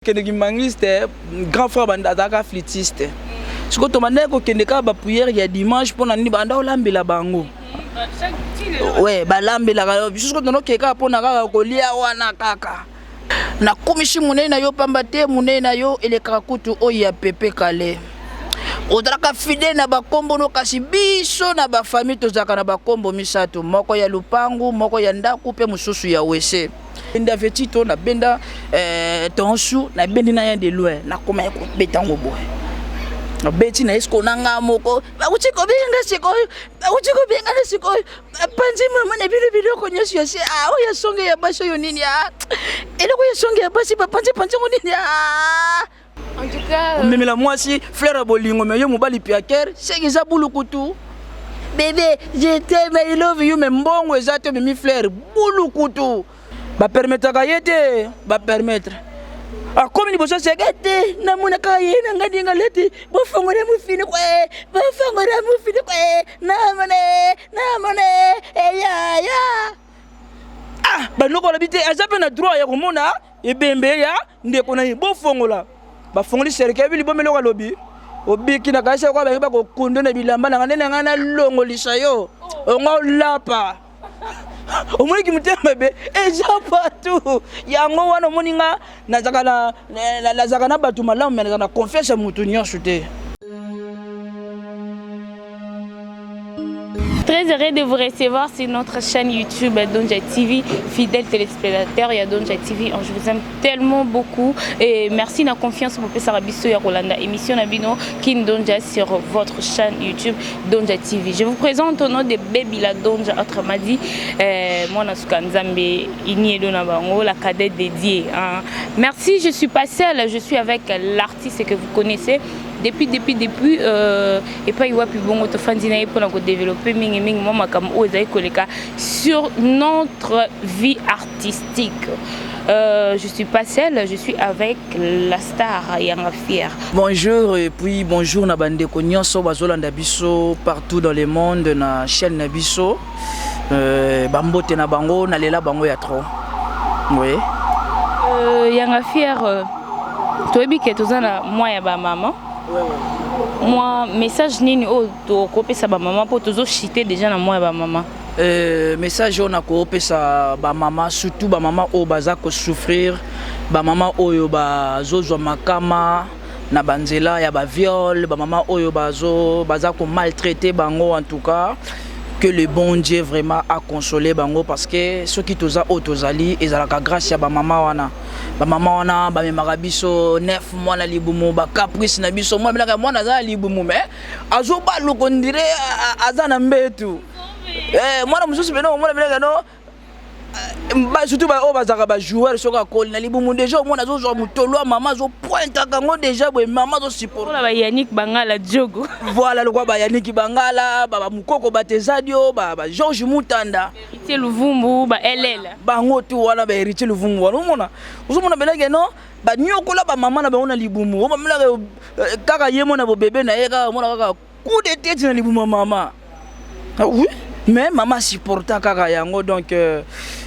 Kendeki mangiste grand frère bandaka flûtiste. Siko to mandeko kendeka ba prière ya dimanche pona ni banda olambela bango. Ouais, ba lambela ka siko to no keka pona kaka kolia wana kaka. Na komishi munene na yo pamba te munene na yo eleka kutu oya pepe kale. Odraka fide na bakombo no kasi biso na ba famille tozaka na bakombo misato moko ya lupangu moko ya ndaku pe mususu ya wese. Benda vetito na benda tonsu na bendi na ya de loin na koma ya betango boy. Na beti na esko nanga moko ba utiko benga siko ba utiko benga na siko panzi mama na bilo ko nyesu ya se ah oya songe ya baso yo nini ah ele ko ya songe ya basi ba panzi ngo nini ah. En tout cas mais la moi si fleur bolingo mais yo mobali piaker c'est que za bulukutu. Bébé, je t'aime, I love you, mais mbongo ezate mi fleur bulukutu. Ba permettre ka yete, ba permettre. A comme ni boso segete, na muna ka yena ngadi ngaleti, bo fongore mu fini ko bo fongore mu fini ko na mane, ya. Ah, ba noko labite azape na droit ya komona, ebembe ya ndeko na bo fongola. Ba fongoli serke bili bomelo ka lobi. Obiki na kaisa kwa ba ko kundo na bilamba na ngana longolisa yo. Ongo lapa. Omoni ki mutemba be eja partout yango wana moninga nazaka na batu malamu mais na confiance mutu nyonso te. Très heureux de vous recevoir sur notre chaîne YouTube Donja TV, fidèles téléspectateurs, il y a Donja TV, je vous aime tellement beaucoup et merci de la confiance pour que Sarabiso et Rolanda émission Nabino Kin Donja sur votre chaîne YouTube Donja TV. Je vous présente au nom de Baby la Donja Otramadi, moi Nasuka Nzambe Iniedo Nabango, la cadette dédiée. Merci, je suis pas seule, je suis avec l'artiste que vous connaissez. Depuis et pas y voit plus bon autofandina pour développer sur notre vie artistique. Je suis pas seule, je suis avec la star Yanga Fier. Bonjour et puis bonjour na bande ko nyonso bazolanda biso partout dans le monde na chaîne na biso. Bambote na bango na lela bango ya trop. Oui. Yanga Fier toi bi ke tozana moi ya ba maman. Moi message nini o to kopesa ba maman po tozo chiter déjà na moi ba maman. Message on a kopesa ba maman surtout ba maman o baza ko souffrir ba maman oyo bazozwa makama na banzela ya ba viol ba maman oyo baza ko maltraiter bango en tout cas. Que le bon Dieu vraiment a consolé bango parce que ceux qui toza otozali ezalaka grâce ya ba maman wana ba memaka biso 9 mois na libumu ba caprice na biso moi melaka mwana za libumu mais azo ba lokondire azana mbetu mwana mususu beno mwana melaka no ba surtout ba o bazaka ba joueur soka koli na libumu déjà mwana zo zo mutolo maman zo pointa kango déjà boy maman zo support ba Yannick Bangala Djogo voilà le quoi ba Yannick Bangala ba mukoko batezadio ba Georges Mutanda héritier Luvumbu ba LL bango tu wana ba héritier Luvumbu wana mona uzomona belenge no ba nyokola ba maman na ba ona libumu ba melaka kaka yemo na bo bébé na yeka mona kaka coup de tête na libumu maman. Ah oui. Mais maman supporta kaka yango donc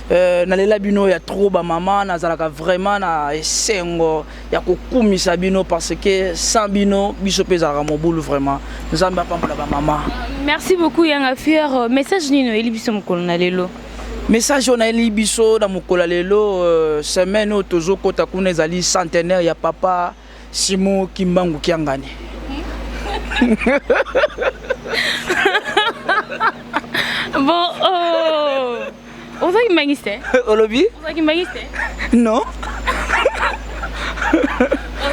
na lela bino ya trop ba maman nazalaka vraiment na esengo ya kokumisa bino parce que sans bino biso pezalaka mobulu vraiment nzamba pambola ba maman. Merci beaucoup Yanga Fier. Message nino eli biso mokolo na lelo. Message on a eli biso na mokolo lelo semaine o tozo kota kuna ezali centenaire ya papa Simon Kimbangu Kiangani. Bon, on va y magnifier. Au lobby? On va y magnifier. Non.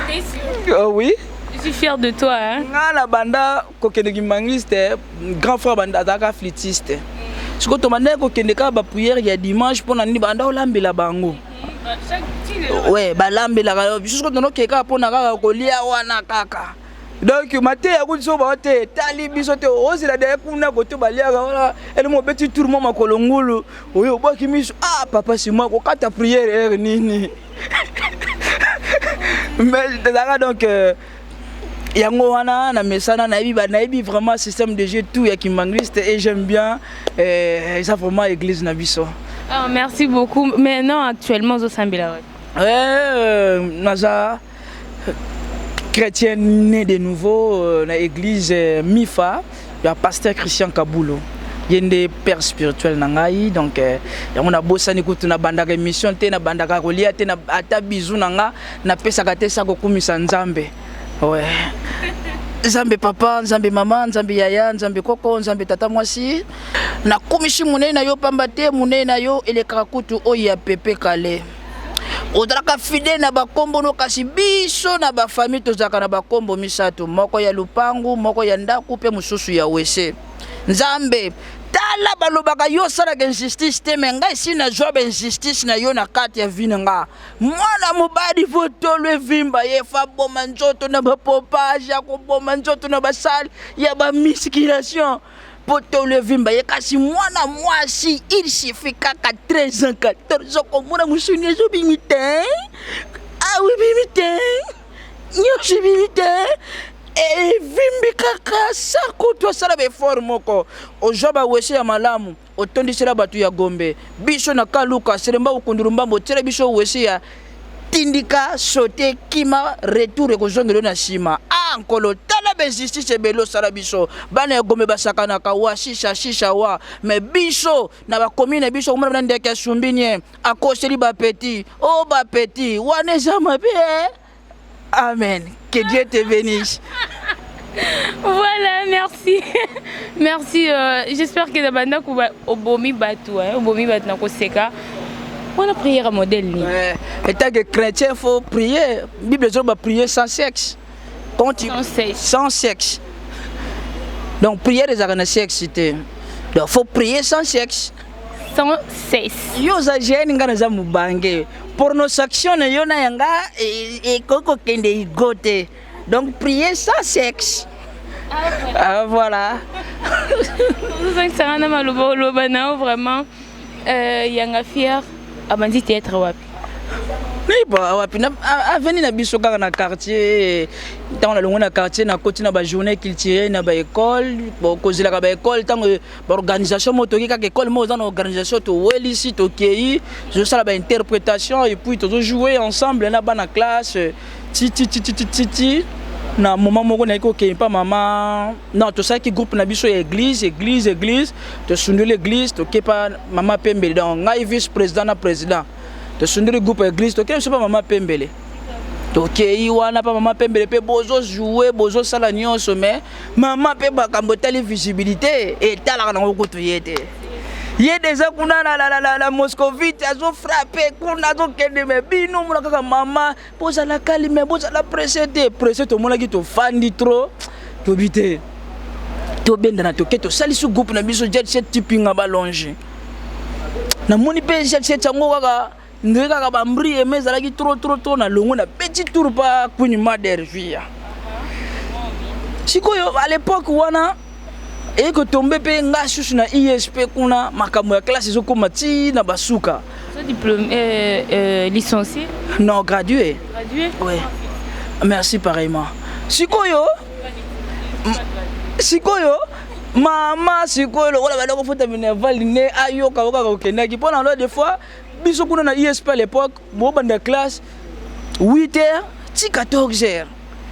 T'es sûr? Oh oui. Je suis fière de toi. Hein? La banda kokendeki mangiste grand frère bandaka flûtiste. Siko to mandeko kendeka ba prière ya dimanche pona ni banda olambela bango. Ouais, ba lambela ka siko to no keka pona kaka kolia wana kaka. Donc matin ya kuso ba te tali biso te ozila de kuna ko to balia wala ele mo beti tourment makolongulu oyo boki miso ah papa c'est moi ko kata prière nini. Mais donc yango wana na mesana na ibi vraiment système de jeu tout ya kimangiste et j'aime bien ça vraiment église na biso. Ah merci beaucoup. Mais non actuellement zo sambila. naza chrétien né de nouveau na église Mifa ya pasteur Christian Kabulo yende père spirituel na ngai donc yango na bosani kutu na bandaka émission te na bandaka kolia te na ata bizu na nga na pesaka te sa kokumisa nzambe ouais nzambe papa nzambe mama nzambe yaya nzambe koko nzambe tata mwasi na kumishi munene na yo pamba te munene na yo elekaka kutu oyo ya pepe kale odalaka fidèle na bakombo no kasi biso na bafamille tozalaka na bakombo misato moko ya lupangu moko ya ndaku pe mosusu ya wese nzambe tala balobaka yo salaka injustice te me ngai si na zwa injustice na yo na kati ya vi na nga mwana mobali fotolo evimba ye fa boma nzoto na bapopage ya koboma nzoto na basale ya bamisculation potolo evimba ye kasi mwana mwasi il suffit kaka 13 ans 14 ans komona musuni ezobimi te ah oui bimi te nyonso bimi te evimbi kaka sako tosala baeffort moko ozwa bawese ya malamu otondisela bato ya Gombe biso na kaluka selemba okundulu mbambo otiela biso wese ya tindika sote kima retour ekozongelo na nsima nkolo tala benjustice ebele osala biso bana ya Gombe basakanaka wa shisha wa me biso na bakomi na biso komona bana ndeke ya Sumbinie akoseli bapeti o bapeti wana eza mabe. Amen. Que Dieu te bénisse. Voilà, merci. Merci. J'espère que la bande au bomi batou, au bomi bat na koseka. On a prié à modèle. Et tant que chrétien, il faut prier. La Bible dit qu'on prier sans sexe. Sans sexe. Donc prier les arènes sexité. Donc il faut prier sans sexe. Sans sexe. Yo za jeune ngana za mubange. Pornosection yo na yanga et koko kende igote. Donc prier sans sexe. Ah voilà. Nous sommes sana malubo lobana vraiment yanga fier abandi théâtre wapi. Niba wapi na aveni na biso kaka na quartier tant na longo na quartier na koti na ba journée culturelle na ba école bo kozela ka ba école tant ba organisation motoki kaka école mo dans organisation to welisi to kei je sala ba interprétation et puis to jouer ensemble na ba na classe ti na moment moko na ko ke pa mama non to ça qui groupe na biso église to sundu l'église to ke pa mama pembe donc ngai vice président na président de sundiri groupe église to ke so pa mama pembele to ke iwana pa mama pembele pe bozo jouer bozo sala nyonso mais mama pe bakambo tali visibilité et tala na ko to yete ye déjà kuna la moscovite azo frapper kuna zo kende me bino mona kaka mama poza la calme boza la presser to mona ki to fandi trop to bité to benda na to ke to sali su groupe na biso jet set tipinga balonge na moni pe jet set ngo kaka ndeka ka bambri emezala ki trop na longo na petit tour pa kuni mader via sikoyo à l'époque wana et que tombe pe nga susu na ISP kuna makambo ya classe zo koma ti na basuka so diplôme licencié non gradué oui merci pareillement sikoyo mama sikoyo wala bana ko fota minerval ne ayoka ko kenaki pona lo des fois biso kuna na ISP à l'époque bo banda classe 8h ti 14h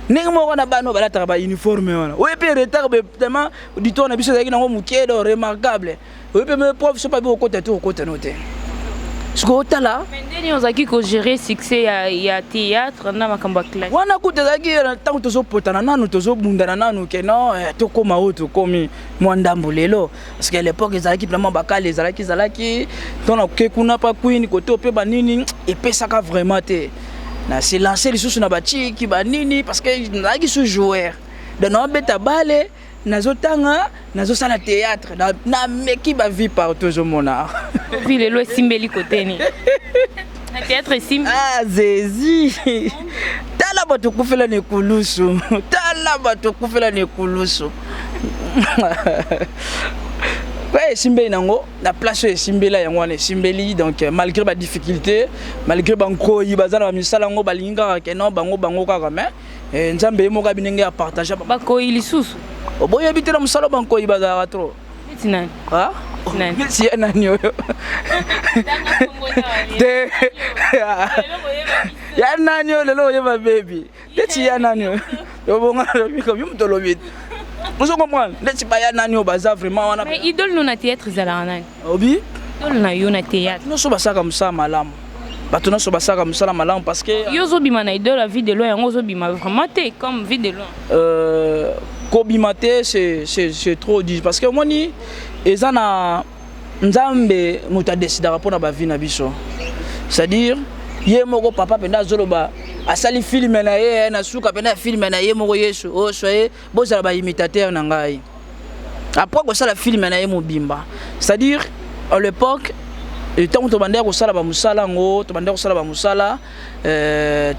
ndenge moko na bano balataka ba uniforme wana oye pe retard be tellement du temps na biso zaki nango mukedo remarquable oye pe me prof so pa be okota note siko tala ndeni ozaki ko gérer succès ya théâtre na makambo classe wana kuta zaki tango tozo potana nanu tozo bundana nanu ke non to koma oto komi mwandambo lelo parce que à l'époque ezalaki vraiment bakale ezalaki tona ke kuna pa queen kote pe banini epesaka vraiment te na se lancer les sous na bachiki banini parce que naki sous joueur de no beta balé nazotanga nazosala théâtre na meki ba vie partout au mona ville lo simbeli koteni na théâtre sim ah zezi tala bato kufela ne kulusu ouais simbeli nango la place simbela yango ne simbeli donc malgré ba difficulté malgré banko yibazana ba misala ngo balinga ke non bango kaka mais nzambe mo ka binenge ya partager bako ilisusu oboye bitela musala banko yibazala trop nani? Ah? Si ya nani oyo? Ya nani oyo lelo oyeba baby. Ndeti ya nani oyo? Yo bonga biko yumtolobi. Vous comprenez? Ndeti ba ya nani oyo baza vraiment wana. Mais idole no na théâtre zala nani? Obi? Idole na yo na théâtre. No so basaka musala malamu. Bato no so basaka musala malamu parce que yo zo bima na idole la vie de loin yango zo bima vraiment te comme vie de loin. Kobimate c'est trop dit parce que moi ni ezana nzambe muta décidera pour na ba vie na biso. C'est-à-dire ye moko papa penda zoloba asali film na ye na suka penda film na ye moko Yesu oh soyez bozala ba imitateur na ngai. Après ko sala film na ye mobimba. C'est-à-dire à l'époque tant que tobanda ko sala ba musala ngo tobanda ko sala ba musala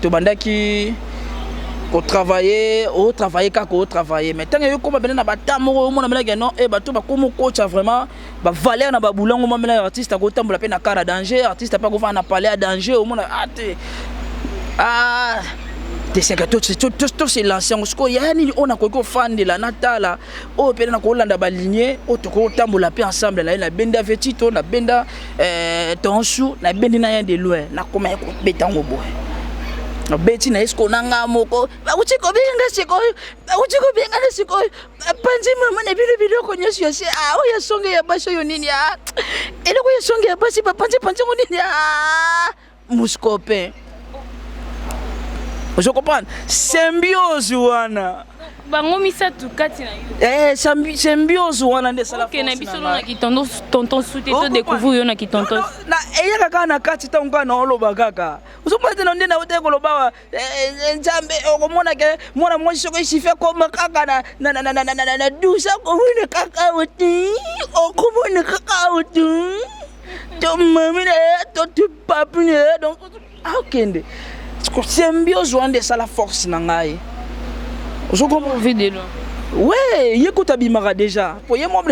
tobanda ki ko travailler au travailler kako au travailler mais tant que ko ba na batamoko mo na mena non e bato ba komo coach vraiment ba valeur na ba bulongo mo mena artiste ko tambola pe na cara danger artiste pas ko va na parler à danger au monde te c'est que tout c'est l'ancien sko yani on a ko fan de la natala o pe na ko landa ba lignée o to ko tambola pe ensemble la benda vetito na benda tonsu na bendi na ya de loin na koma ko betango boy beti na isko nanga moko bakuchiko binga sikoyo bakuchiko binga sikoyo panzi mama na bilo ko nyesu yase o ya songe ya basho yo nini ele ko ya songe ya basi panzi ngo nini muskope je comprends symbiose wana bango misatu kati na yo symbiose wana nde sala force na biso na tonton soute to découvrir yo na tonton na eyaka kana na kati tonga na oloba kaka usopate na ndena wote ko loba nzambe okomona ke mwana mwasi soko isife koma kaka na dusa ko wine kaka wote okomona kaka wote to mamina to tu papine donc akende symbiose wande sala force na ngai. Je comprends vidéo. Ouais, yekuta bimara déjà. Pour y moi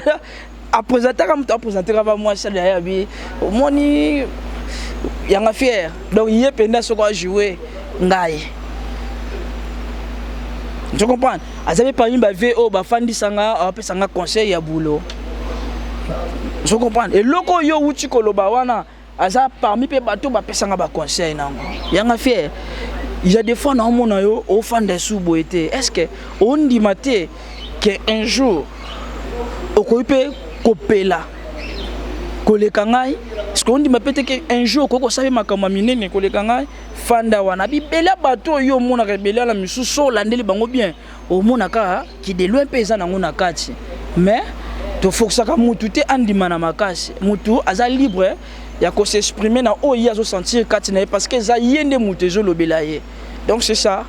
à présenter comme tu as présenté avant moi ça derrière bi. Moni yanga fier. Donc yé penda so quoi jouer ngai. Je comprends. Azabe parmi ba VO ba fandi sanga pe sanga conseil ya boulot. Je comprends. Et loko yo uti koloba wana aza parmi pe bato ba pesanga ba conseil nango. Yanga fier. Il y a des fois dans mon ayo au fan des sous-boété. Est-ce que on dit maté que un jour au peut kopela kolekangai est-ce qu'on dit maté que un jour koko sabe makama minene kolekangai fanda wana bibela bato yo mona rebela la misuso landeli bango bien au mona ka qui de loin pesa nango na kati mais to foksaka mutu te andima na makasi mutu aza libre ya ko s'exprimer na o ya zo sentir katina parce que za yende mutezo lobela ye donc c'est ça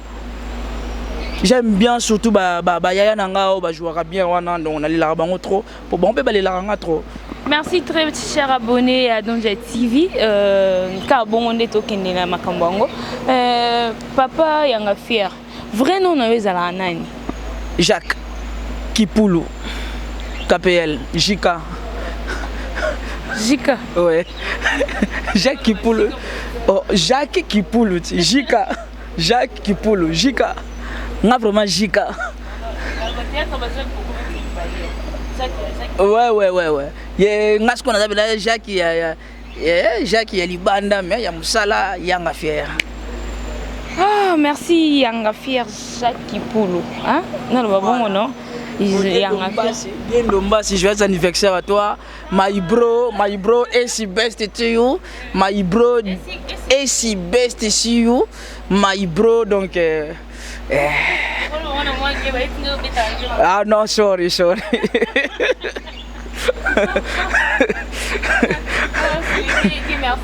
j'aime bien surtout ba yaya nanga o ba jouera bien wana donc on allait la bango trop pour bon pe ba la ranga trop. Merci très cher abonné à Donja TV ka bongo ndeto kende na makambango papa yanga fier vrai nom na ezala nani Jacques Kipulu KPL Jika. Jika. Ouais. Jacques Kipulu. Oh, Jacques Kipulu. Jika. Jacques Kipulu. Jika. On a vraiment Jika. Ouais. Il y a ce qu'on appelle Jacques. Jacques il y a Libanda, mais il y a Moussala, Yanga Fier. Ah, merci Yanga Fier, Jacques Kipulu. Hein? Non, le bon non. Bien Dombassi, joyeux anniversaire à toi. My bro, AC best to you. My bro, AC best to you. My bro, donc. Ah non, sorry.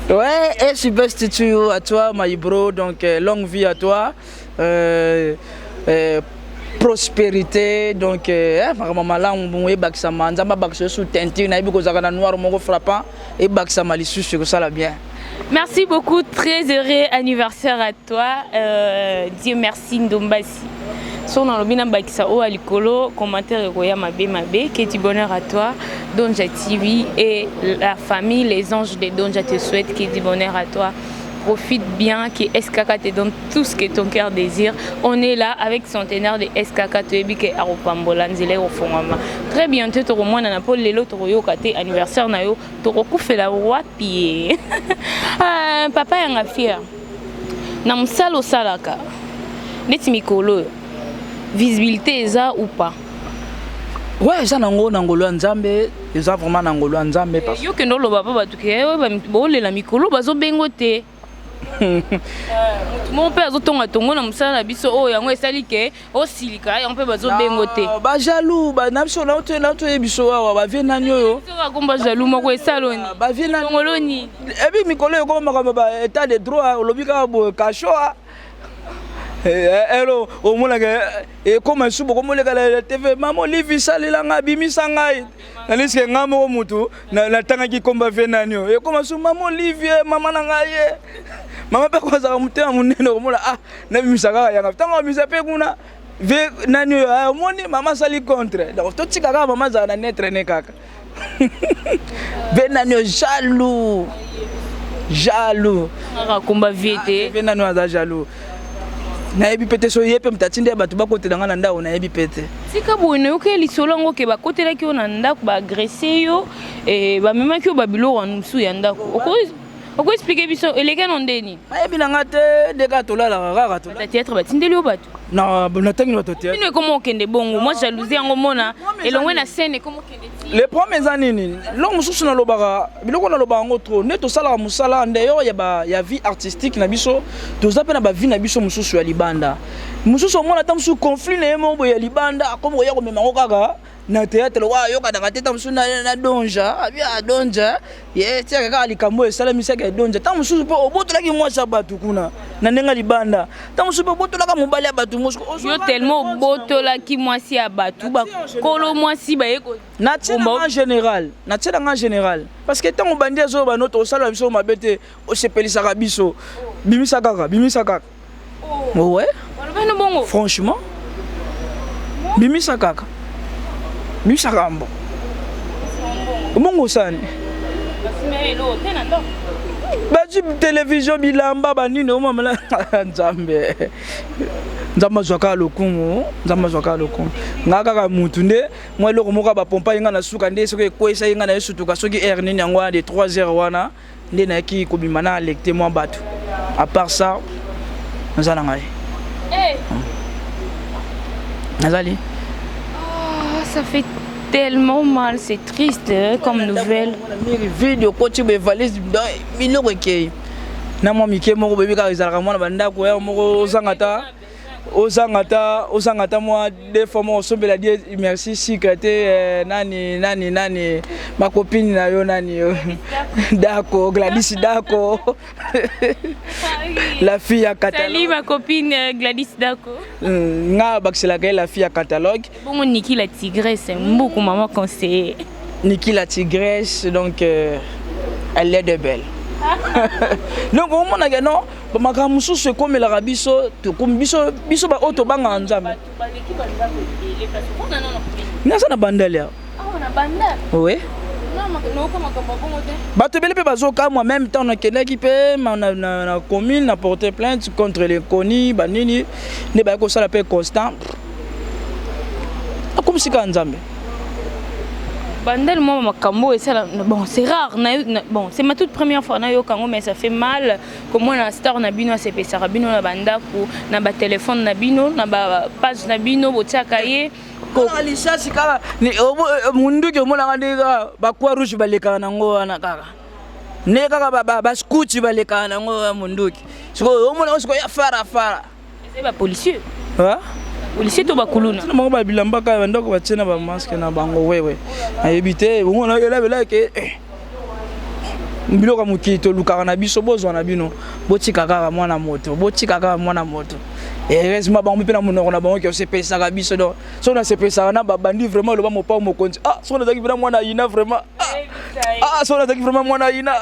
Ouais, AC best to you à toi, my bro, donc longue vie à toi. Prospérité donc vraiment malin bon et baksama nzamba bakso sous teinture na biko zakana noir moko frappant et baksama li sur ça la bien. Merci beaucoup, très heureux anniversaire à toi. Dieu merci Ndombasi. Son dans le bina bakisa o alikolo commentaire koya mabe que du bonheur à toi Donja TV et la famille les anges de Donja te souhaitent que du bonheur à toi. profite bien que SKK te donne tout ce que ton cœur désire. On est là avec centenaire de SKK Toebike Aropambola Nzele Ofongama. Très bientôt, tu auras moins d'un appel Lelo Toroyo Kate anniversaire Nayo. Tu auras fait la wapi. Papa est un fier. Nam salo salaka. Net mikolo. Visibilité eza ou pas? Ouais, ça nangolo nzambe, ça vraiment nangolo nzambe parce yo kendo lo baba batuke bo lela mikolo bazo bengo te. Mon père azo tonga tongo na musala biso o yango esali ke o silika yango pe bazo bengo te. Ba jaloux ba na biso na to biso wa ba vie nani yo. So ko ba jaloux moko esaloni. Ba vie nani ngoloni. Et puis mikolo yo ko ba état de droit lobika bo kashoa. Hello, au moins et comme sous beaucoup la TV, maman livi salilanga bimisa ngai. Na liske ngamo mutu na tanga ki komba venanyo. Et comme sous maman livi maman ngai. Maman pe ko za mutema munene ko mula ah na bimisa ka yanga. Tanga bimisa pe kuna ve nanyo moni maman sali contre. Donc to tika ka maman za na netre ne kaka. Venanyo jaloux. Jaloux. Ara komba viete. Venanyo za jaloux. Na yebi pete so yepe mtatinde batu bakotela na ndao na yebi pete sika bono yoke lisolo ngo ke bakotela ki ona ndako ba agresser yo et ba mema ki ba bilo wa nsu ya ndako oko expliquer biso eleka no ndeni na yebi na ngate de ka tolala kaka to ta théâtre batindeli yo batu na natangi bato théâtre bino comment kende bongo moi jalousie yango mona elongwe na scène comment kende ti les premiers années lo mususu na lobaka biloko na lobaka ngo trop ne to sala musala ndeyo ya vie artistique na biso to zape na ba vie na biso mususu ya libanda mususu mona ta mususu conflit na yemo ya libanda comme ya ko mema ngo kaka na théâtre wa yo kana kateta mususu na donja abia donja ye tia kaka likambo esala misaka donja ta mususu po obotola ki mwa sabatu kuna na nenga libanda ta mususu po obotola ka mobali ya batu mususu yo tellement obotola ki mwasi ya batu ba kolo mwasi ba yeko na en général na tshela en général parce que tant on bandi zo ba noto sala biso mabete o sepelisa ka biso bimisa kaka oh ouais franchement bimisa kaka Misarambo. Bongo sani. Baji télévision bilamba banini o mamala nzambe. Nzamba zwaka lokumu, ngaka ka mutu nde moi loko moka ba pompa inga na suka nde soki kwesa inga na yesutuka soki air nini yango de 3h wana nde na ki ko bimana lecter moi batu. À part ça, nzana ngai. Nazali. Ça fait tellement mal, c'est triste comme nouvelle. Vidéo coach be valise milo rekei. Na mo mike moko bébé ka izalaka mwana banda ko ya moko ozangata moi des fois mo sombela die merci secrétaire nani ma copine na yo nani Dako Gladys Dako la fille à catalogue. Salut ma copine Gladys Dako. Nga baxela la fille à catalogue. Bon Niki la tigresse, beaucoup maman conseiller. Niki la tigresse donc elle est de belle. Donc au moment où non makamusu se comme la rabiso to comme biso ba auto banga nzambe na sana bandale na bandale oui bato bele pe bazoka moi même temps na kenaki pe na commune na porter plainte contre les connus banini ne ba ko sala pe constant comme si ka nzambe bandel moi makambo et ça bon c'est rare bon c'est ma toute première fois na yo kango mais ça fait mal comme moi na star na bino c'est pesara bino na banda ko na ba téléphone na bino na ba page na bino botiaka ye ko alisha sikala ni mundu ke mo la ndika ba kwa rouge baleka nango wana kaka ne kaka ba scooch baleka nango munduki siko o mo na siko ya fara c'est ba policier hein policier to bakuluna na ba bilamba ka ndoko ba tshena ba masque na bango wewe ayebite ngo na yela ke mbilo ka mukito luka na biso bozwa na bino botika kaka mwana moto heureusement ba mpe na monoko na bango ke se pesa ka biso donc so na se pesa na ba bandi vraiment lo ba mopa mo konzi so na zaki vraiment mwana ina vraiment so na zaki vraiment mwana ina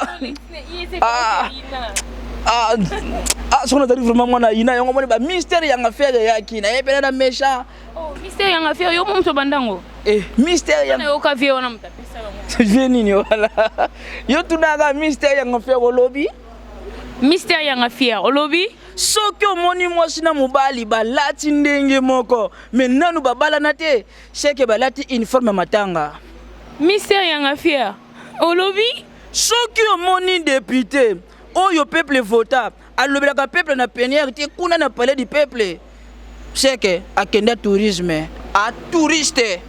so na zaki vraiment mwana ina yango moni ba mystère yanga faire yaki na yepela na méchant mystère yanga faire yo mto bandango mystère yanga yo ka vie wana mtapesa je viens nini wala yo tunaka mystère yanga faire lobby Mystère Yanga Fier, olobi? Soki omoni mwasi na mobali balati ndenge moko, mais nanu babalana te, c'est que balati uniforme matanga. Mystère Yanga Fier, olobi? Soki omoni député, oyo peuple vota, alobelaka peuple na penière te kuna na palais du peuple. C'est que akenda tourisme, a touriste.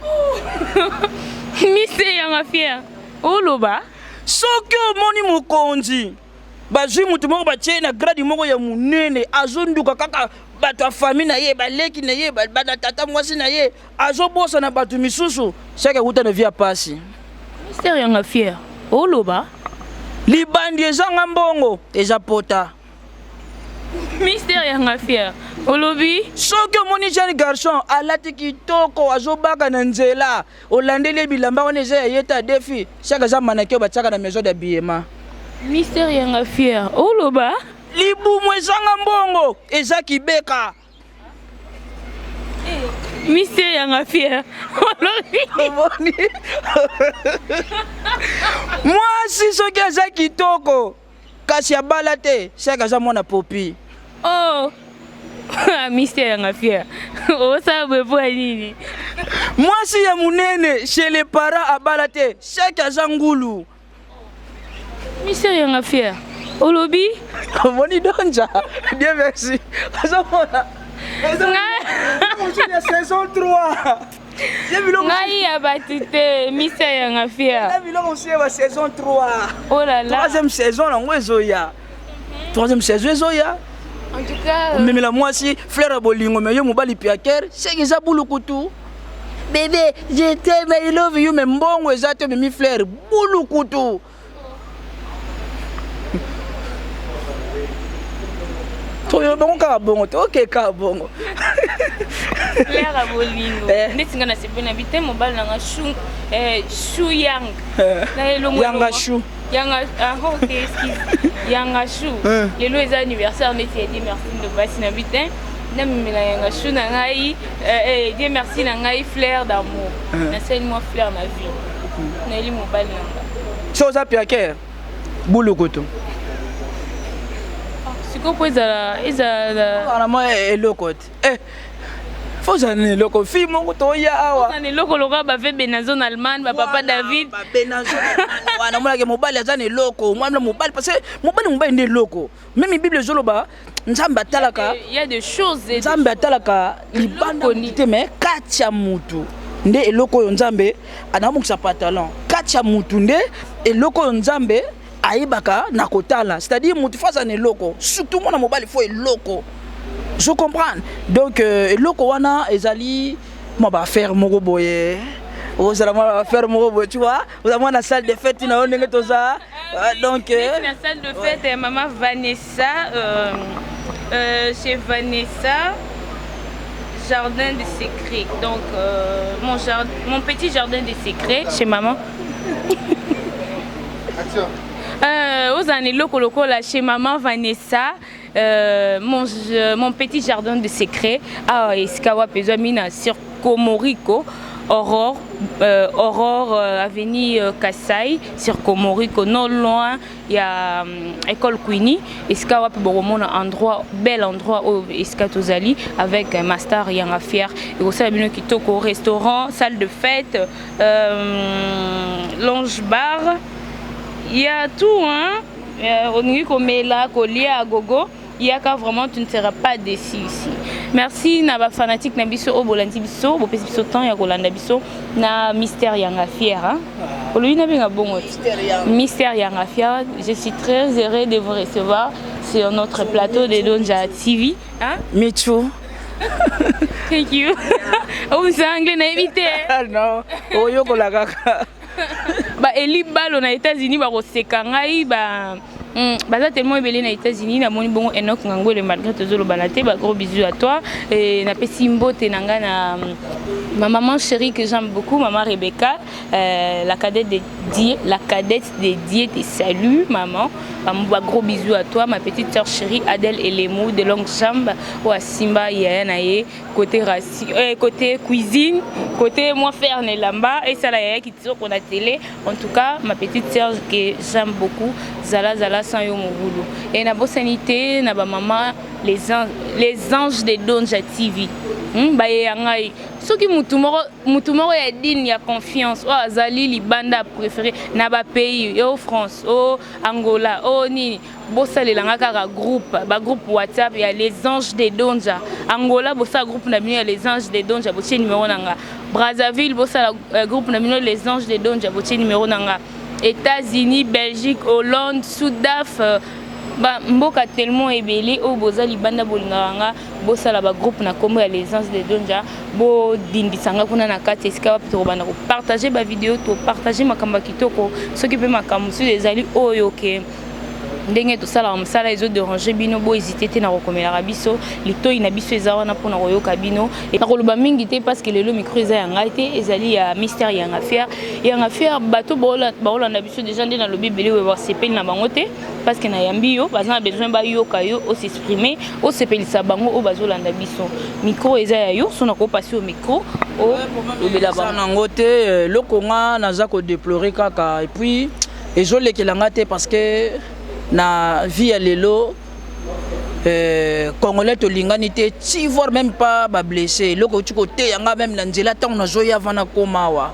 Mystère Yanga Fier, oloba? Soki omoni mokonzi, bazwi mutu moko batie na grade moko ya munene, azonduka kaka bato ya famille na ye, baleki na ye, bana tata mwasi na ye, azobosa na bato misusu, c'est que uta na via pasi. Mystère Yanga Fier, oloba? Libandi ezanga mbongo, eza pota. Mystère Yanga Fier, olobi? Soki omoni jeune garçon alati kitoko azobaka na nzela olandeli bilamba wana eza ya yeta defi chaque za manake batiaka na maison d'habillement. Mystère Yanga Fier, oloba? Libumu ezanga mbongo eza kibeka. Mystère Yanga Fier, olobi? Mwasi soki aza kitoko kasi abala te chaque za mwana popi. Oh, Mystère Yanga Fier, oh ça me voit nini? Mwasi ya munene chez les parents abala te chaque za ngulu. Mystère Yanga Fier, olobi? Moni donja, Dieu merci. La saison 3. Ngai ya batute, Mystère Yanga Fier. La saison 3. Oh là là. Troisième saison, la Zoya. Troisième saison, Zoya. En tout cas, mais la moi si fleur bolingo mais yo mobali piaker, c'est que ça boulukutu. Bébé, je t'aime, I love you, mais mbongo ezate mais mi fleur boulukutu. Toi bon ka bongo, OK ka bongo. Fleur bolingo. Netinga na sepena bité mobali na chou yang. Na elongo. Yanga chou. Yanga OK, excuse. Yanga chou. Lelo eza anniversaire neti et merci de basi na bité. Na mimela yanga chou na ngai Dieu merci na ngai fleur d'amour. Na sel moi fleur na vie. Na eli mobali nanga. Chose à piaker. Boulukutu. Siko po ezala ana moi eloko te. Faut zane eloko fi mongo to ya awa. Zane eloko loka ba fe Benazon Allemagne ba papa David. Ba Benazon wana mona ke mobali azane eloko. Moi mobali parce que mobali ndi eloko. Même Bible zoloba nzamba talaka. Il y a des choses nzamba talaka libanda te mais katia mutu. Nde eloko yo nzambe anamukisa pantalon. Katia mutu nde eloko yo nzambe aibaka na kotala, c'est-à-dire mutu face à eloko, surtout mona mobali faut eloko. Je comprends. Donc eloko wana ezali moi ba faire moko boye. Vous allez faire moko boye, tu vois? Vous avez la salle de fête na onenge toza. Donc la salle de fête maman Vanessa chez Vanessa jardin de secrets. Donc mon petit jardin de secrets chez maman. Action. Aux années locaux là chez maman Vanessa mon petit jardin de secret à Eskawa Pezamina sur Komoriko Aurore avenue Kassai sur Komoriko non loin il y a école Queenie Eskawa Pezamina un endroit bel endroit où Eskatozali avec master Yanga Fier et aussi la kitoko restaurant salle de fête lounge bar. Il y a tout, hein. On dit qu'on met là, qu'on lit à gogo. Il y a quand vraiment tu ne seras pas déçu ici. Merci Naba fanatique Nabiso Obolandi Biso, Bopeso temps ya Rolanda Biso na Mystère Yanga Fier. Aujourd'hui n'a bien bon Mystère Yanga Fier. Je suis très heureux de vous recevoir sur notre plateau de Donja TV. Hein? Me too. Thank you. Vous anglais n'a évité. Non. Oh yo kolaka. Bah Eli Balo na États-Unis ba koseka ngai ba baza tellement ebelé na États-Unis na moni bongo Enoch Ngangwele malgré tozolo banate ba gros bisous à toi et na pesi mbote nanga na ma maman chérie que j'aime beaucoup maman Rebecca la cadette de Dieu te salue maman ba gros bisous à toi ma petite sœur chérie Adèle Elemou de longue jambe ou à Simba Yanaye côté côté cuisine côté moi faire Nelamba et ça là qui tire qu'on a télé en tout cas ma petite sœur que j'aime beaucoup Zala sans yo mobulu et na bosanité na ba maman les anges de Donja TV ba yangai soki mutu moko ya dine ya confiance o azali libanda préféré na ba pays yo France o Angola o nini bosalelanga kaka groupe WhatsApp ya les anges de Donja Angola bosa groupe na bino ya les anges de Donja botie numéro nanga Brazzaville bosa groupe na bino les anges de Donja botie numéro nanga États-Unis Belgique Hollande Soudaf mboka tellement ebele o boza libanda bolinganga bosala ba groupe na kombo ya les anges de Donja bo dindisanga kuna na kati esika wapi to bana ko partager ba vidéo to partager makamba kitoko soki pe makambo su ezali oyo ke ndenge to sala msala ezo déranger bino bo hésiter te na rekomela biso litoi na biso ezawa na pona koyoka bino et nakoloba mingi te parce que lelo micro eza yanga te ezali ya mystère yanga faire bato baola na biso déjà ndé na lobi belé wa sepeli na bango te parce que na yambi yo bazana besoin ba yoka yo o s'exprimer o sepelisa bango o bazolanda biso micro eza ya yo sona ko passer au micro o lobela bango nango te lokonga naza ko déplorer kaka et puis ezolekelanga te parce que na vie à l'élo congolais to lingani te ti voir même pas ba blessé loko tu côté yanga même na nzela tant na zoya vana komawa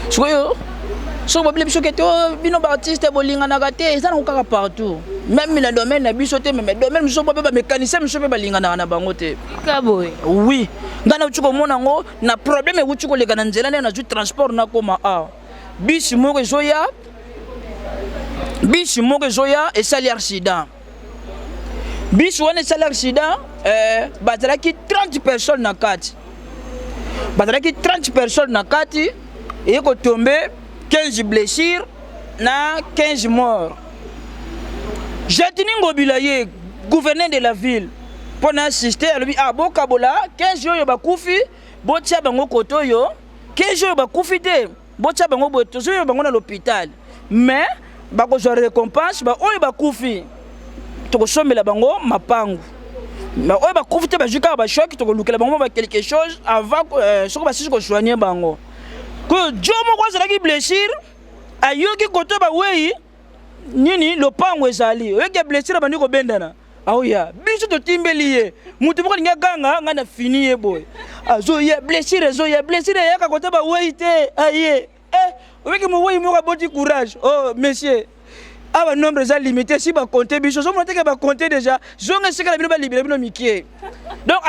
so ba blessé que to bino ba artiste bolingana ka te ça na kokaka partout même na domaine na biso te même domaine so ba mécanicien so ba lingana na bango te kaboy oui ngana tu ko mona ngo na problème e tu ko lega na nzela na ju transport na koma a bis mo zoya bis moko zoya et sali accident bis wana sali accident bazalaki 30 personnes na kati bazalaki 30 personnes na kati et ko tomber 15 blessures na 15 morts Jatini Ngobilaye gouverneur de la ville pour assister à lui a bokabola 15 yo bakufi botia bango koto yo 15 yo bakufi te botia bango boto yo bango na l'hôpital mais bako zo récompense ba oyo bakufi to ko somela bango mapangu ba oyo bakufi te ba juka ba choc to ko lukela bango ba quelque chose avant soko ba sisi ko soigner bango ko jomo kwa zalaki blessure ayoki koto ba wei nini lopango ezali oyoki blessure bandi ko bendana aoya biso to timbeli ye mutu moko ninga ganga ngana fini ye boy azo ye blessure ya ka koto ba wei te aye oui, que moi, il m'a beaucoup courage. Oh, monsieur, ah, le nombre est limité. Si vous comptez, je vais compter déjà. Je vais essayer de vous libérer. Donc,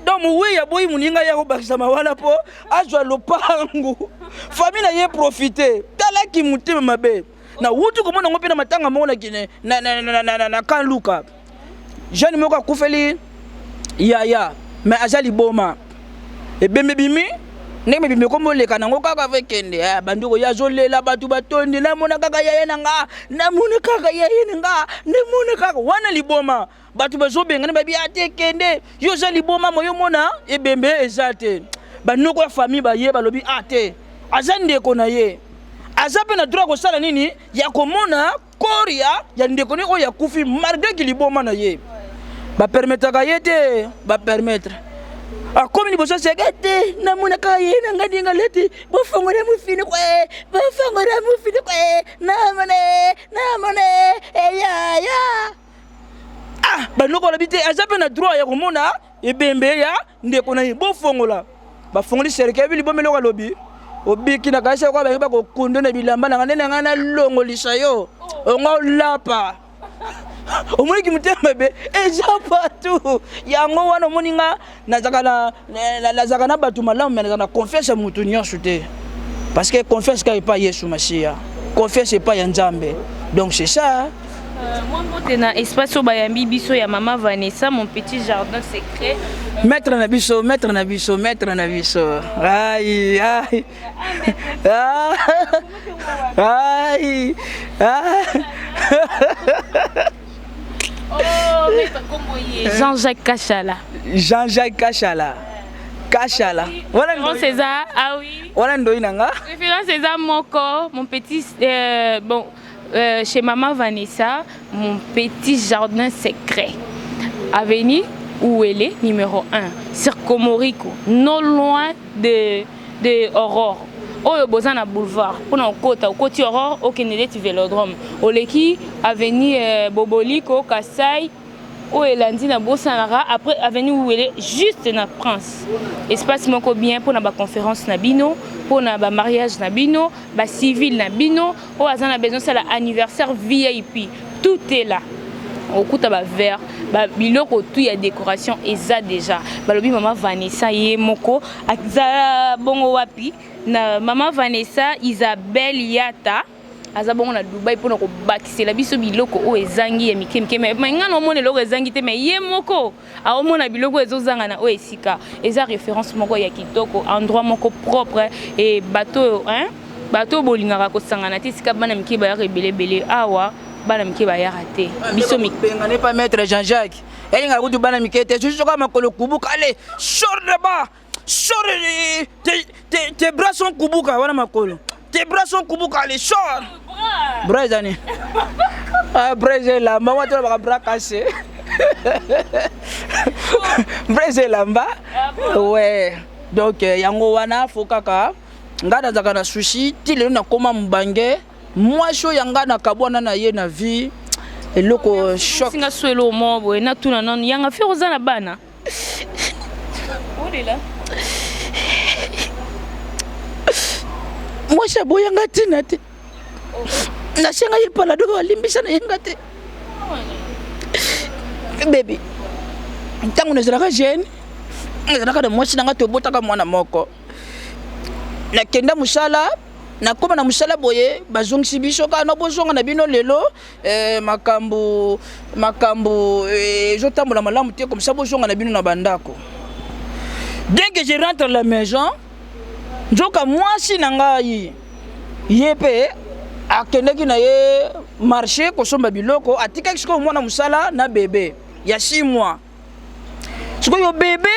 donc, oui, il y a beaucoup de gens qui ont bakisama po. Ah, je le pangu. Famille n'a pas profité. Tala qui mouté ma bé. Na wutu comment on peut na matanga mona kine na kan luka. Jeune moka kufeli ya mais azali boma. Et bembe bimi ndenge bimbe kombo leka nango kaka vekende bandoko ya zolela batu batondi na mona kaka yaye nanga na mona kaka yaye nanga ne mona kaka wana liboma batu bazobenga na babi ate kende yo za liboma moyo mona ebembe ezate banoko ya famille ba ye balobi ate azande ko na ye azape na droit ko sala nini ya komona koria ya ndeko ne o ya kufi marde ki liboma na ye ba permettre ka yete ba permettre a comme ni boso segete na mona ka yena ngadi ngaleti bo fongora mufini kwe na mone ya ah banoko labite azape na droit ya komona ebembe ya ndeko na bo fongola ba fongoli serke bili bomelo ka lobi obiki na kaisa kwa ba ko kundo na bilamba na ngana na longolisa yo ongo lapa omoni ki mutemba be eza partout yango wana moninga nazaka na batu malamu mais na confiance mutu nyonso te parce que confiance ka pas Yesu Masiya confiance pas ya Nzambe donc c'est ça. Moi motena espace au bayambi biso ya mama Vanessa mon petit jardin secret maître na biso aïe oh mais Jean-Jacques Kachala voilà César ah oui voilà ndoinanga référence César moko mon petit chez maman Vanessa mon petit jardin secret avenue où elle est numéro 1 sur Komoriko non loin de Aurore oyo boza na boulevard pona okota okoti Aurore okendele ti Vélodrome oleki avenue Boboliko Kasai o elandi na bosanara après avenue Ouele juste na Prince espace moko bien pona ba conférence na bino pona ba mariage na bino ba civil na bino o azana besoin ça anniversaire VIP tout est là okuta ba verre ba biloko tout ya décoration eza déjà balobi maman Vanessa ye moko akza bongo wapi na maman Vanessa Isabelle Yata aza bongo na Dubai pona ko bakisela biso biloko o ezangi ya mikemike mais ngana omona eloko ezangi te mais ye moko a omona biloko ezozanga na o esika eza référence moko ya kitoko endroit moko propre et bateau bateau bolingaka ko sangana te sika bana mike ba ya rebele awa bana mike ba ya raté biso mipenga ne pas maître Jean-Jacques elinga kutu bana mike te juste comme makolo kubuka allez sors là-bas sors tes bras sont kubuka wana makolo tes bras sont kubuka allez sors bras zani ah bras là maman tu vas bras cassé bras là mba ouais donc yango wana fokaka ngada zaka na sushi tile na koma mbange moi sho yanga na kabwana na ye na vie eloko choc singa swelo mo boy na tuna non yanga fi roza na bana ode là moi sha boyanga tina te na shenga yipala do walimbisa na yanga te baby tangu nezalaka jeune nezalaka de mwasi nanga tobotaka mwana moko na kenda musala na koma na musala boye bazongisi biso kana bozonga na bino lelo makambo jotambola malamu te comme ça bozonga na bino na bandako dès que je rentre à la maison njoka mwasi na ngai yepe akendeki na ye marché kosomba biloko atika kisiko mwana musala na bébé ya 6 mois siko yo bébé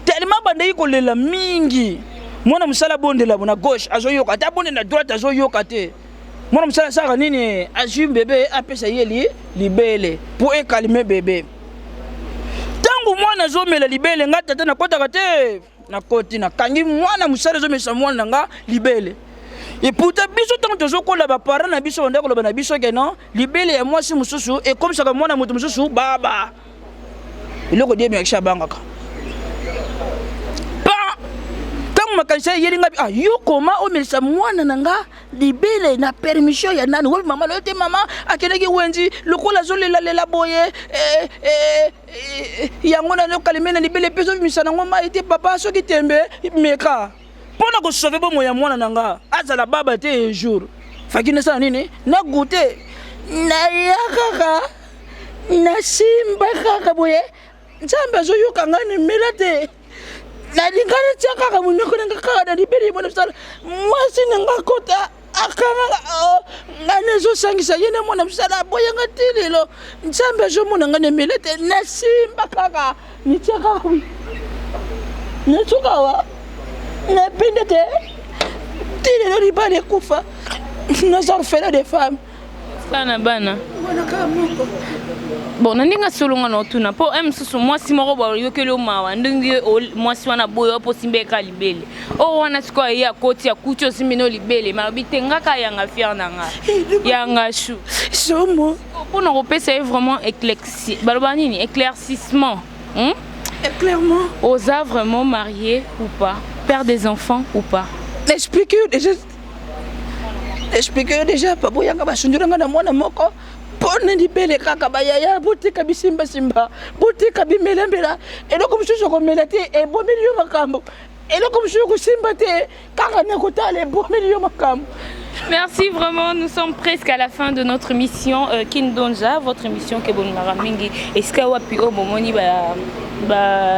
tellement bandeki kolela mingi mwana musala bondela bona gauche azoyoka ta bonde na droite azoyoka te mwana musala saka nini azui bébé apesa ye libele pour calmer bébé tangu mwana zomela libele ngata tata na kota te na koti na kangi mwana musala zomesa mwana nga libele et pourtant biso tant que zokola ba parents na biso ndako loba na biso ke non libele ya mwasi mususu et comme ça mwana mutu mususu baba iloko die mekisha bangaka makanisa yelinga ah yo koma o melisa mwana nanga libele na permission ya nani wewe mama lote mama akeneki wenzi lokola zolela lela boye yango na lokalimena libele peso misana ngoma ite papa soki tembe meka pona ko sauver bo moya mwana nanga azala baba te un jour fakine sa nini na goûter na yakaka na simba kaka boye nzambe zo yokanga ni melate na lingana chaka munoko nga kada libeli bona msala mwasi nga kota akanga ngane zo sangisa yene mona msala boya ngatililo nzambe zo mona ngane melete na simba kaka ni chaka ni tukawa na pendete tililo libale kufa nos orphelins de femmes sana bana bon nandinga solonga no tuna po msusu mwasi moko ba yokelo mawa ndingi mwasi wana boyo po simbeka libele o wana siko ya koti ya kucho simino libele mabite ngaka yanga fier nanga yanga chou somo pour nous repérer vraiment éclaircissement clairement osa vraiment marié ou pas père des enfants ou pas explique déjà papa yanga basunduranga na mwana moko pona libele kaka bayaya botika bisimba simba botika bimelembela eloko mususu komela te ebomeli yo makambo eloko mususu kosimba te kaka na kotala ebomeli yo makambo. Merci vraiment, nous sommes presque à la fin de notre émission Kindonja, votre émission Kebonara Mingi. Est-ce qu'il y a un moment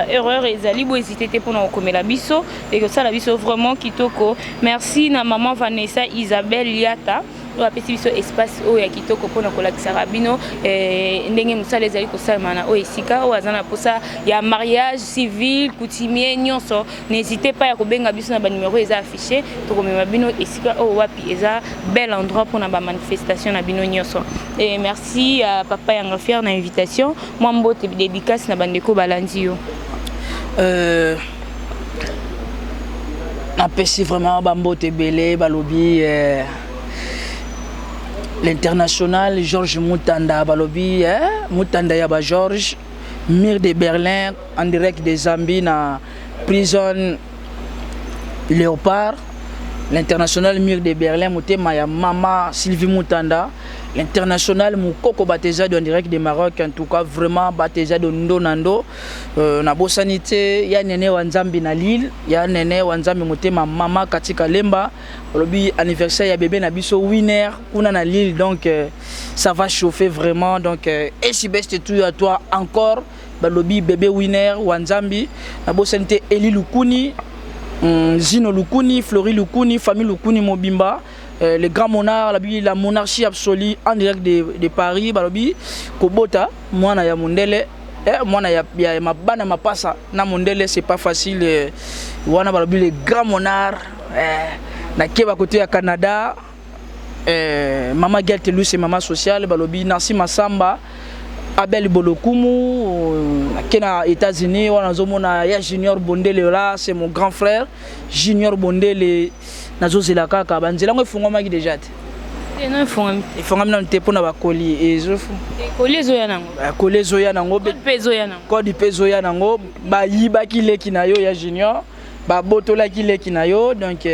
erreur et zali bo hésiter pour nous comme la biso et que ça la biso vraiment kitoko. Merci na maman Vanessa Isabelle Liata. Wa pesi biso espace o ya kitoko pona kolakisa rabino ndenge musala ezali kosala na o esika o azana posa ya mariage civil coutumier nyonso n'hésitez pas ya kobenga biso na ba numéro eza affiché to komema bino esika o wapi eza bel endroit pour na ba manifestation na bino nyonso. Et merci à papa Yanga Fier na invitation moi mbote dédicace na bandeko balandi yo napesi vraiment bambote belé balobi l'international Georges Moutanda balobi Moutanda yaba Georges Mur de Berlin en direct de Zambie na prison Léopard. L'international Mur de Berlin motema ya mama Sylvie Moutanda. L'international Moukoko Bateza en direct de Maroc, en tout cas vraiment Bateza de Ndonando. Na bosanité ya nene wanzambi na Lille, ya nene wanzambi motema mama Katika Lemba. Lobi anniversaire ya bébé na biso winner kuna na Lille, donc ça va chauffer vraiment, donc et si best tout à toi encore balobi bébé winner wanzambi na bosanité Eli Lukuni, Zino Lukuni, Flori Lukuni, famille Lukuni Mobimba. Les grands monarques, la monarchie absolue en direct de Paris, balobi Kobota, moi na ya Mondele, moi na ya mabana mapasa na Mondele, c'est pas facile. Wana balobi les grands monarques, na keba côté à Canada, Mama Geltelu c'est maman sociale, balobi Nancy Massamba, Abel Bolokumu, na États-Unis, wana zomona ya Junior Bondele là, c'est mon grand frère, Junior Bondele. Nazo zela kaka banzela ngo ifungwa ki déjà te non ifungwa na te pona ba colis ezofu colis zo ya nango colis zo ya nango code peso ya nango ba yiba ki leki na yo ya junior ba botola ki leki na yo, donc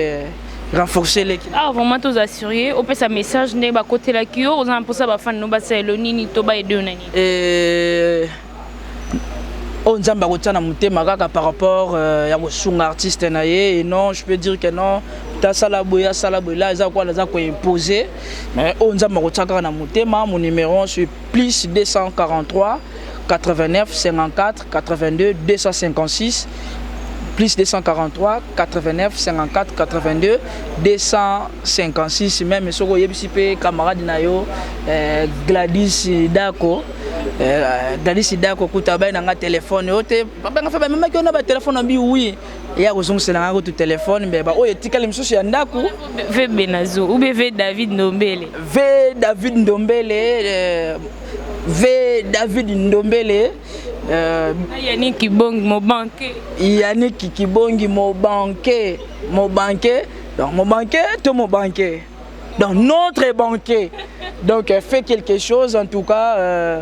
renforcer leki vraiment tous assurer au pesa message ne ba côté la ki yo on a pour ça ba fan no ba selo nini to ba edo nani on nzamba kotana mutema kaka par rapport ya kosunga artiste na ye, et non je peux dire que non ta salaboya là za quoi za ko imposer, mais on nzamba kotaka na mutema. Mon numéro c'est plus 243 89 54 82 256 plus 243 89 54 82 256. Même soko yebisi pe camarade na yo Gladys Dako Gladys Dako kutaba na nga téléphone ote papa nga fa même ki ona ba téléphone mbi oui ya kozongisa na nga to téléphone mais ba oyo tikali misusu ya ndako V Benazo ou V David Ndombele Yannick Kibongi Mobanke donc Mobanke to Mobanke donc notre banquier, donc fait quelque chose en tout cas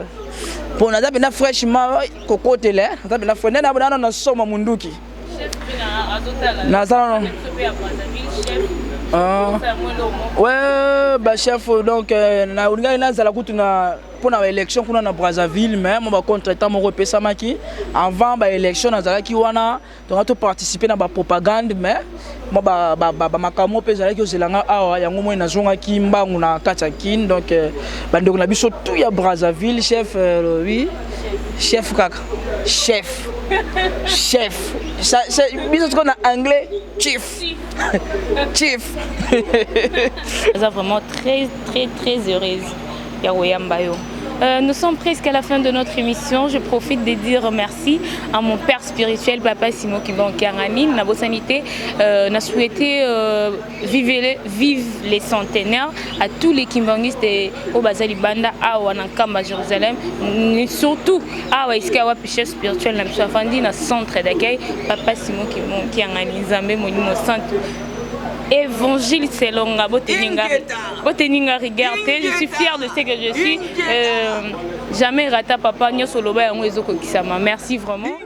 pour nada bena fraîchement cocotte là nada bena fone na bana na soma munduki na zana ouais bah chef donc na ulinga na zala kutuna pour na élection kuna na Brazzaville, mais moi ba contractant mon repesa maki avant ba élection na zala ki wana donc to participer na ba propagande, mais moi ba makamo pe zala ki ozelanga awa yango moi na zonga ki mbangu na kata kin, donc bandeko na biso tout ya Brazzaville chef oui chef kaka chef ça c'est biso qu'on a anglais chief chief. Ça vraiment très heureuse ya Oyambayo. Nous sommes presque à la fin de notre émission. Je profite de dire merci à mon père spirituel, Papa Simon Kibankiangani. Na bosanité, n'a souhaité vivre les centenaires à tous les kimbangistes au Bazali Banda, à Wanankamba, Jérusalem, mais surtout à Waiskawa, chef spirituel, na Mchafandi, na centre d'accueil, Papa Simon Kibankiangani, Zambé, Monimo Santo. Évangile selon Boteninga regardez, je suis fière de ce que je suis. Jamais rata papa, ni solo ba yango ezoko kisama. Merci vraiment.